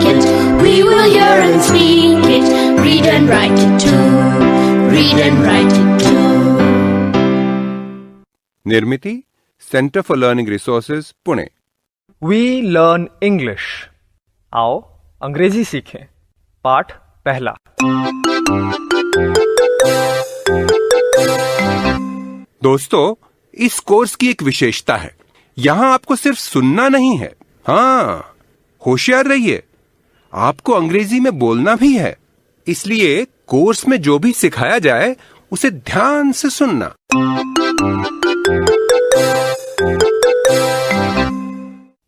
it. We will hear and speak it. Read and write it too. Read and write it too. Nirmiti centre for learning resources Pune. We learn English. आओ अंग्रेजी सीखें। पाठ पहला। दोस्तों, इस course की एक विशेषता है, यहाँ आपको सिर्फ सुनना नहीं है, हाँ, होशियार रहिए, आपको अंग्रेजी में बोलना भी है। इसलिए कोर्स में जो भी सिखाया जाए उसे ध्यान से सुनना।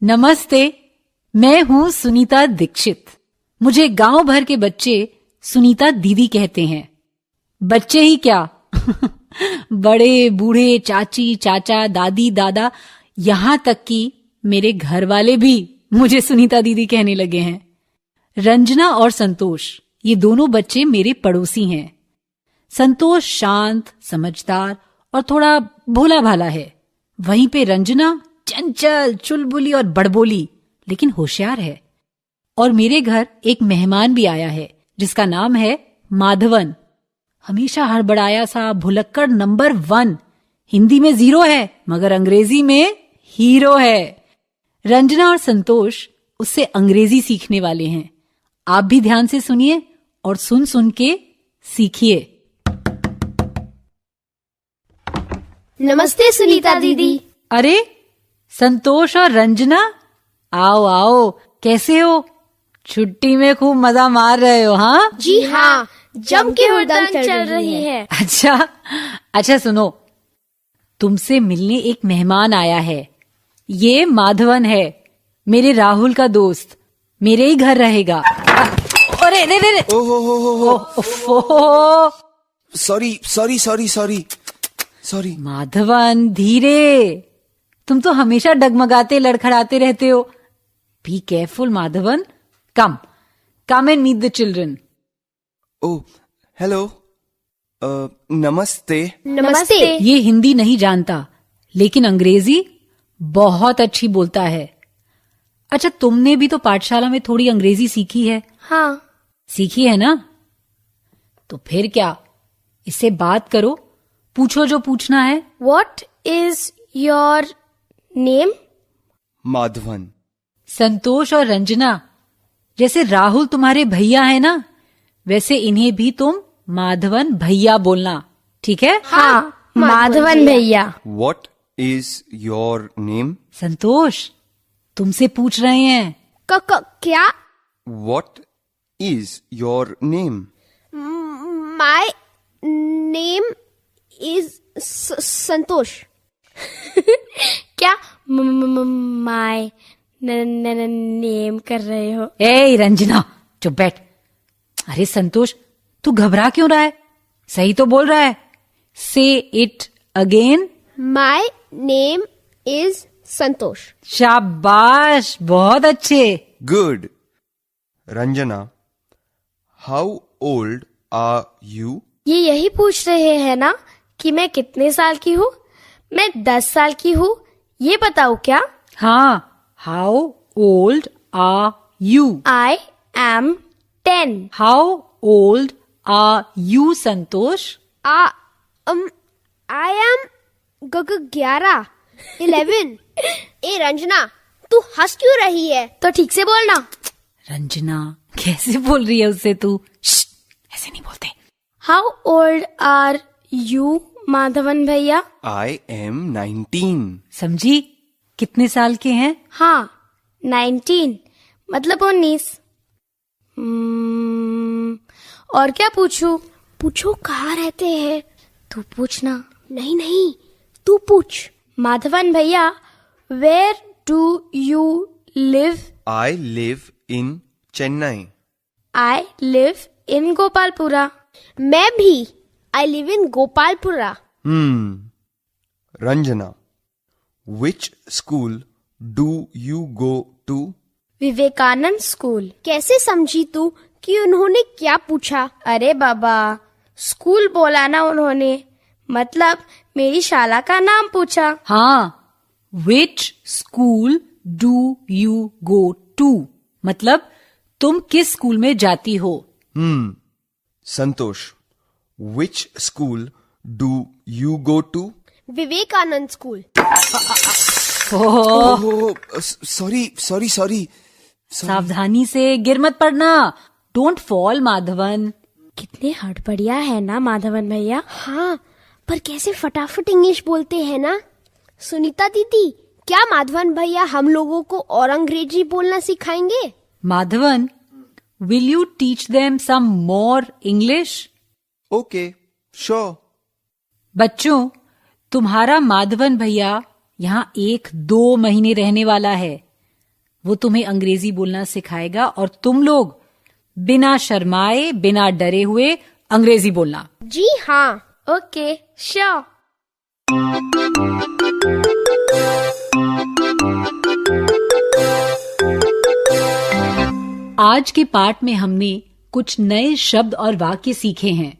नमस्ते, मैं हूँ सुनीता दीक्षित। मुझे गांव भर के बच्चे सुनीता दीदी कहते हैं। बच्चे ही क्या बड़े बूढ़े, चाची चाचा, दादी दादा, यहाँ तक कि मेरे घर वाले भी मुझे सुनीता दीदी कहने लगे हैं। रंजना और संतोष, ये दोनों बच्चे मेरे पड़ोसी हैं। संतोष शांत, समझदार और थोड़ा भोला भाला है। वहीं पे रंजना चंचल, चुलबुली और बड़बोली, लेकिन होशियार है। और मेरे घर एक मेहमान भी आया है जिसका नाम है माधवन। हमेशा हड़बड़ाया सा, भुलक्कड़ नंबर 1। हिंदी में 0 है मगर अंग्रेजी में हीरो है। रंजना और संतोष उससे अंग्रेजी सीखने वाले हैं। आप भी ध्यान से सुनिए और सुन सुन के सीखिए। नमस्ते सुनीता दीदी। अरे संतोष और रंजना, आओ आओ, कैसे हो? छुट्टी में खूब मजा मार रहे हो? हाँ जी हाँ, जम के हुड़दंग चल रही है। अच्छा सुनो, तुमसे मिलने एक मेहमान आया है। ये माधवन है, मेरे राहुल का दोस्त, मेरे ही घर रहेगा। अरे रे सॉरी। माधवन, धीरे। तुम तो हमेशा डगमगाते लड़खड़ाते रहते हो। Be careful Madhavan. Come and meet the children. Oh hello, नमस्ते। नमस्ते। ये हिंदी नहीं जानता लेकिन अंग्रेजी बहुत अच्छी बोलता है। अच्छा, तुमने भी तो पाठशाला में थोड़ी अंग्रेजी सीखी है? हाँ। सीखी है ना? तो फिर क्या, इससे बात करो, पूछो जो पूछना है। What is your name? Madhavan. संतोष और रंजना, जैसे राहुल तुम्हारे भैया है ना, वैसे इन्हें भी तुम माधवन भैया बोलना, ठीक है? हाँ, माधवन भैया। What is your name? संतोष, तुमसे पूछ रहे हैं। क्या? What is your name? My name is संतोष। क्या my नेम कर रहे हो? ए रंजना, चुप बैठ। अरे संतोष, तू घबरा क्यों रहा है? सही तो बोल रहा है। Say it again. My name is Santosh. शाबाश, बहुत अच्छे। Good. Ranjana, how old are you? ये यही पूछ रहे हैं ना कि मैं कितने साल की हूँ? मैं 10 साल की हूँ, ये बताओ क्या? हाँ, how old are you? I am 10। How old are you Santosh? I am 11। 11। ए रंजना, तू हंस क्यों रही है? तो ठीक से बोलना। रंजना, कैसे बोल रही है उससे तू? ऐसे नहीं बोलते। How old are you Madhavan भैया? I am 19। समझी? कितने साल के हैं? हाँ, 19 मतलब 19। और क्या पूछूं? पूछो, कहाँ रहते हैं? तू पूछना। नहीं, तू पूछ। माधवन भैया, where do you live? I live in Chennai. I live in Gopalpura. मैं भी। I live in Gopalpura. Ranjana, which school do you go to? Vivekananda school. कैसे समझी तू कि उन्होंने क्या पूछा? अरे बाबा, स्कूल बोला ना उन्होंने, मतलब मेरी शाला का नाम पूछा। हाँ, which school do you go to, मतलब तुम किस स्कूल में जाती हो? Santosh, which school do you go to? Vivekananda school. Oh, sorry. सावधानी से, गिर मत पड़ना। Don't fall Madhavan. कितने हड़बड़िया है ना माधवन भैया। हाँ, पर कैसे फटाफट इंग्लिश बोलते हैं ना। सुनीता दीदी, क्या माधवन भैया हम लोगों को और अंग्रेजी बोलना सिखाएंगे? Madhavan, will you teach them some more English? Okay, sure. बच्चों, तुम्हारा माधवन भैया यहाँ 1-2 महीने रहने वाला है। वो तुम्हें अंग्रेजी बोलना सिखाएगा और तुम लोग बिना शर्माए, बिना डरे हुए अंग्रेजी बोलना। जी हाँ, ओके, श्योर। आज के पाठ में हमने कुछ नए शब्द और वाक्य सीखे हैं।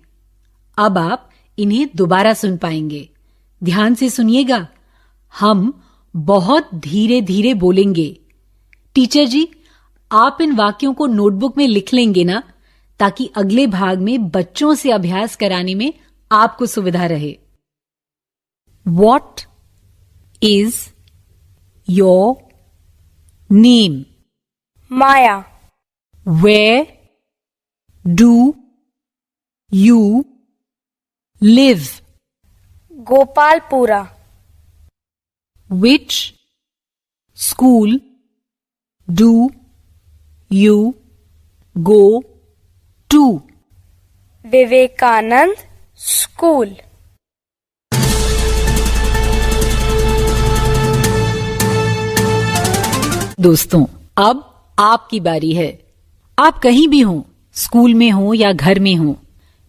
अब आप इन्हें दोबारा सुन पाएंगे। ध्यान से सुनिएगा। हम बहुत धीरे धीरे बोलेंगे। टीचर जी, आप इन वाक्यों को नोटबुक में लिख लेंगे ना, ताकि अगले भाग में बच्चों से अभ्यास कराने में आपको सुविधा रहे। What is your name? Maya. Where do you live? Gopalpura. Which school do you go to? Vivekananda school. दोस्तों, अब आपकी बारी है। आप कहीं भी हों, स्कूल में हो या घर में हो,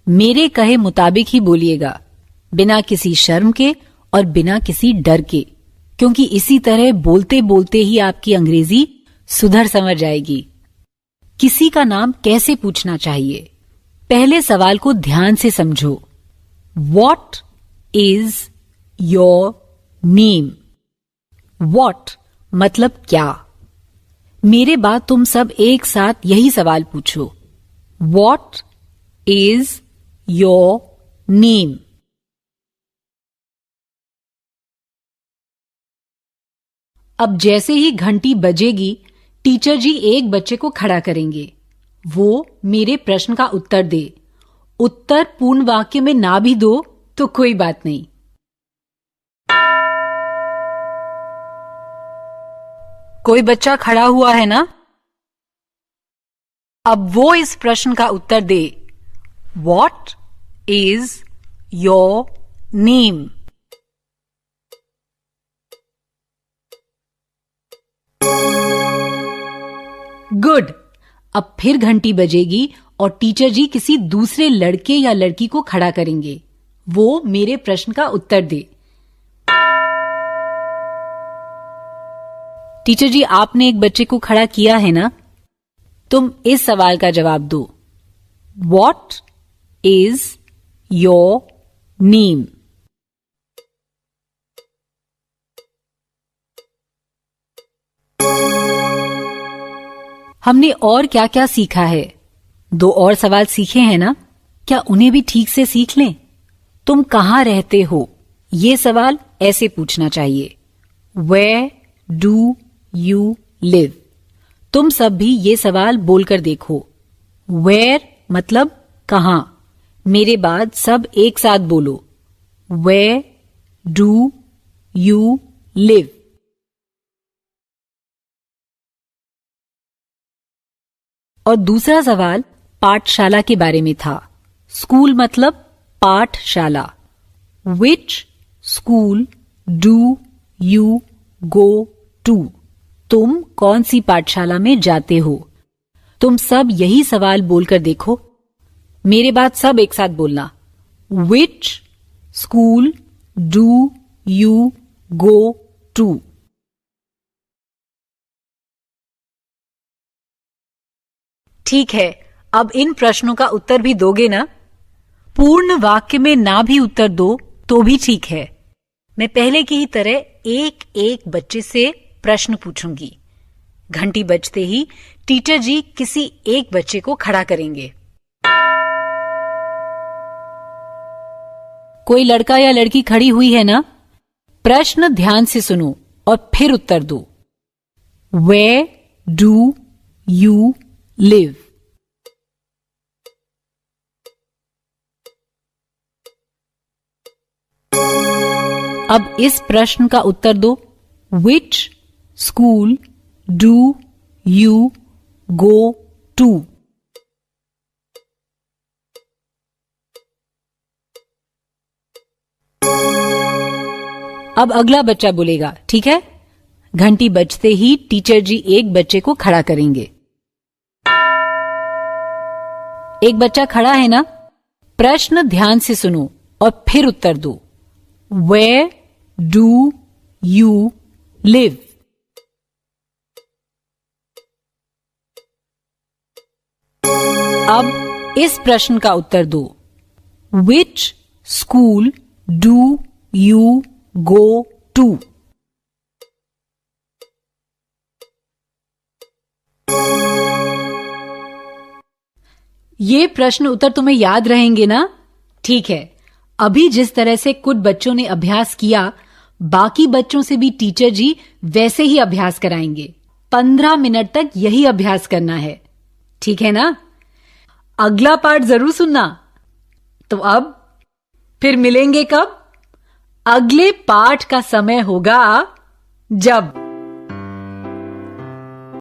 मेरे कहे मुताबिक ही बोलिएगा, बिना किसी शर्म के और बिना किसी डर के, क्योंकि इसी तरह बोलते बोलते ही आपकी अंग्रेजी सुधर समझ जाएगी। किसी का नाम कैसे पूछना चाहिए, पहले सवाल को ध्यान से समझो। What is your name? What मतलब क्या। मेरे बाद तुम सब एक साथ यही सवाल पूछो। What is your name? अब जैसे ही घंटी बजेगी, टीचर जी एक बच्चे को खड़ा करेंगे। वो मेरे प्रश्न का उत्तर दे। उत्तर पूर्ण वाक्य में ना भी दो तो कोई बात नहीं। कोई बच्चा खड़ा हुआ है ना? अब वो इस प्रश्न का उत्तर दे। What is your name? Good. अब फिर घंटी बजेगी और टीचर जी किसी दूसरे लड़के या लड़की को खड़ा करेंगे। वो मेरे प्रश्न का उत्तर दे। टीचर जी, आपने एक बच्चे को खड़ा किया है ना? तुम इस सवाल का जवाब दो। What is your name? हमने और क्या क्या सीखा है? 2 और सवाल सीखे हैं ना? क्या उन्हें भी ठीक से सीख लें? तुम कहाँ रहते हो? ये सवाल ऐसे पूछना चाहिए। Where do you live? तुम सब भी ये सवाल बोलकर देखो। Where मतलब कहाँ। मेरे बाद सब एक साथ बोलो। Where do you live? और दूसरा सवाल पाठशाला के बारे में था। स्कूल मतलब पाठशाला। Which school do you go to? तुम कौन सी पाठशाला में जाते हो? तुम सब यही सवाल बोलकर देखो। मेरे बाद सब एक साथ बोलना। Which school do you go to? ठीक है, अब इन प्रश्नों का उत्तर भी दोगे ना? पूर्ण वाक्य में ना भी उत्तर दो तो भी ठीक है। मैं पहले की ही तरह एक एक बच्चे से प्रश्न पूछूंगी। घंटी बजते ही टीचर जी किसी एक बच्चे को खड़ा करेंगे। कोई लड़का या लड़की खड़ी हुई है ना? प्रश्न ध्यान से सुनो और फिर उत्तर दो। Where do you live? अब इस प्रश्न का उत्तर दो। Which school do you go to? अब अगला बच्चा बोलेगा, ठीक है? घंटी बजते ही टीचर जी एक बच्चे को खड़ा करेंगे। एक बच्चा खड़ा है ना? प्रश्न ध्यान से सुनो और फिर उत्तर दो। Where do you live? अब इस प्रश्न का उत्तर दो। Which school do you go to? ये प्रश्न उत्तर तुम्हें याद रहेंगे ना? ठीक है, अभी जिस तरह से कुछ बच्चों ने अभ्यास किया, बाकी बच्चों से भी टीचर जी वैसे ही अभ्यास कराएंगे। 15 मिनट तक यही अभ्यास करना है, ठीक है ना? अगला पार्ट जरूर सुनना। तो अब फिर मिलेंगे कब? अगले पाठ का समय होगा जब